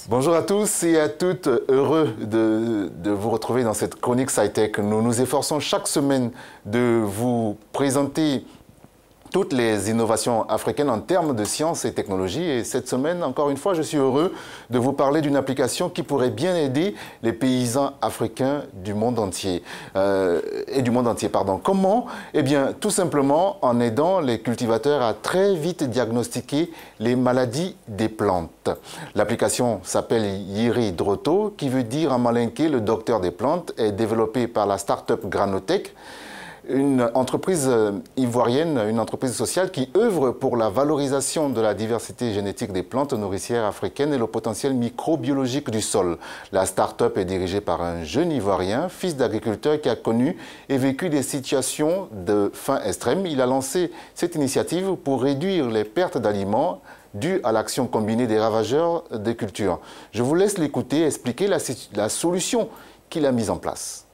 Bonjour à tous et à toutes, heureux de vous retrouver dans cette chronique SciTech. Nous nous efforçons chaque semaine de vous présenter toutes les innovations africaines en termes de sciences et technologies. Et cette semaine, encore une fois, je suis heureux de vous parler d'une application qui pourrait bien aider les paysans africains du monde entier. Comment? Eh bien, tout simplement en aidant les cultivateurs à très vite diagnostiquer les maladies des plantes. L'application s'appelle Yiridroto, qui veut dire en malinké le docteur des plantes, est développée par la start-up Granotech, une entreprise ivoirienne, une entreprise sociale qui œuvre pour la valorisation de la diversité génétique des plantes nourricières africaines et le potentiel microbiologique du sol. La start-up est dirigée par un jeune Ivoirien, fils d'agriculteur qui a connu et vécu des situations de faim extrême. Il a lancé cette initiative pour réduire les pertes d'aliments dues à l'action combinée des ravageurs des cultures. Je vous laisse l'écouter expliquer la solution qu'il a mise en place.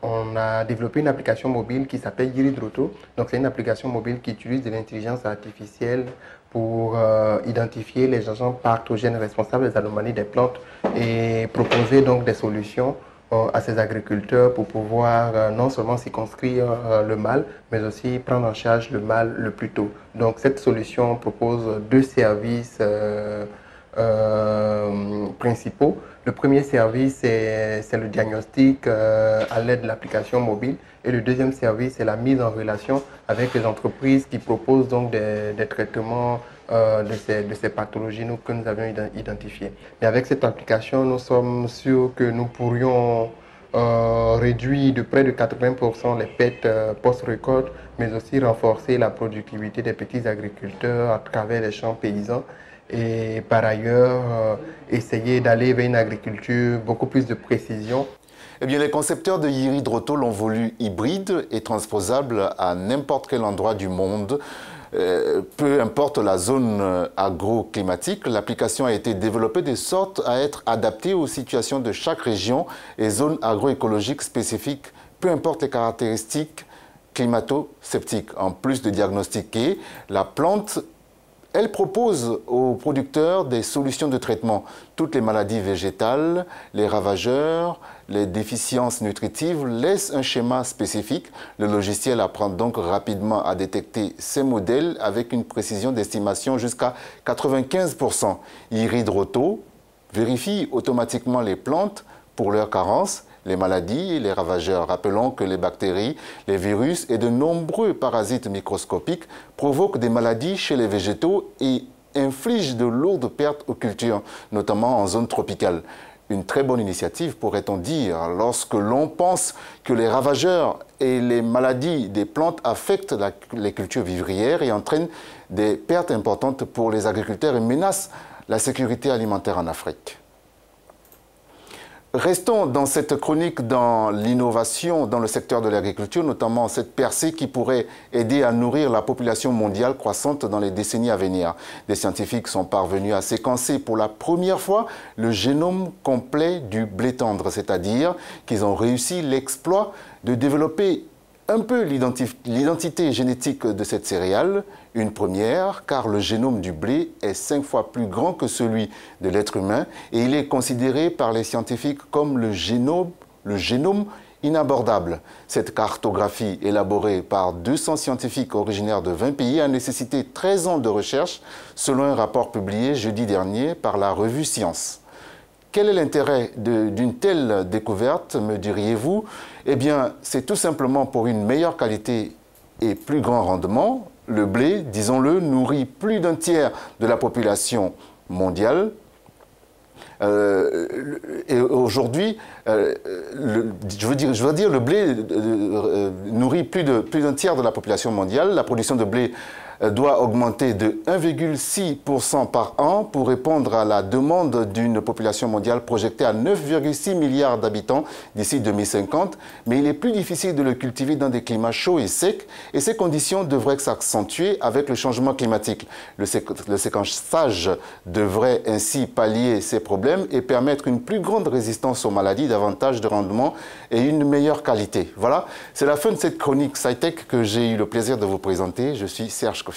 On a développé une application mobile qui s'appelle Yiridroto. Donc c'est une application mobile qui utilise de l'intelligence artificielle pour identifier les agents pathogènes responsables des anomalies des plantes et proposer donc des solutions à ces agriculteurs pour pouvoir non seulement circonscrire le mal, mais aussi prendre en charge le mal le plus tôt. Donc cette solution propose deux services principaux. Le premier service, c'est le diagnostic à l'aide de l'application mobile. Et le deuxième service, c'est la mise en relation avec les entreprises qui proposent donc des traitements de ces pathologies que nous avions identifiées. Mais avec cette application, nous sommes sûrs que nous pourrions réduire de près de 80% les pertes post-récolte, mais aussi renforcer la productivité des petits agriculteurs à travers les champs paysans. Et par ailleurs, essayer d'aller vers une agriculture beaucoup plus de précision. Eh bien, les concepteurs de Yiridroto l'ont voulu hybride et transposable à n'importe quel endroit du monde. Peu importe la zone agroclimatique, l'application a été développée de sorte à être adaptée aux situations de chaque région et zone agroécologique spécifique, peu importe les caractéristiques climato-sceptiques. En plus de diagnostiquer la plante, elle propose aux producteurs des solutions de traitement. Toutes les maladies végétales, les ravageurs, les déficiences nutritives laissent un schéma spécifique. Le logiciel apprend donc rapidement à détecter ces modèles avec une précision d'estimation jusqu'à 95%. Yiridroto vérifie automatiquement les plantes pour leurs carences, les maladies et les ravageurs. Rappelons que les bactéries, les virus et de nombreux parasites microscopiques provoquent des maladies chez les végétaux et infligent de lourdes pertes aux cultures, notamment en zone tropicale. Une très bonne initiative, pourrait-on dire, lorsque l'on pense que les ravageurs et les maladies des plantes affectent les cultures vivrières et entraînent des pertes importantes pour les agriculteurs et menacent la sécurité alimentaire en Afrique. Restons dans cette chronique dans l'innovation dans le secteur de l'agriculture, notamment cette percée qui pourrait aider à nourrir la population mondiale croissante dans les décennies à venir. Des scientifiques sont parvenus à séquencer pour la première fois le génome complet du blé tendre, c'est-à-dire qu'ils ont réussi l'exploit de développer un peu l'identité génétique de cette céréale, une première, car le génome du blé est 5 fois plus grand que celui de l'être humain et il est considéré par les scientifiques comme le génome inabordable. Cette cartographie, élaborée par 200 scientifiques originaires de 20 pays, a nécessité 13 ans de recherche, selon un rapport publié jeudi dernier par la revue Science. Quel est l'intérêt d'une telle découverte, me diriez-vous? Eh bien, c'est tout simplement pour une meilleure qualité et plus grand rendement. Le blé, disons-le, nourrit plus d'un tiers de la population mondiale. Et aujourd'hui, le blé nourrit plus d'un tiers de la population mondiale. La production de blé doit augmenter de 1,6% par an pour répondre à la demande d'une population mondiale projetée à 9,6 milliards d'habitants d'ici 2050. Mais il est plus difficile de le cultiver dans des climats chauds et secs et ces conditions devraient s'accentuer avec le changement climatique. Le séquençage devrait ainsi pallier ces problèmes et permettre une plus grande résistance aux maladies, davantage de rendement et une meilleure qualité. Voilà, c'est la fin de cette chronique SciTech que j'ai eu le plaisir de vous présenter. Je suis Serge Kofi.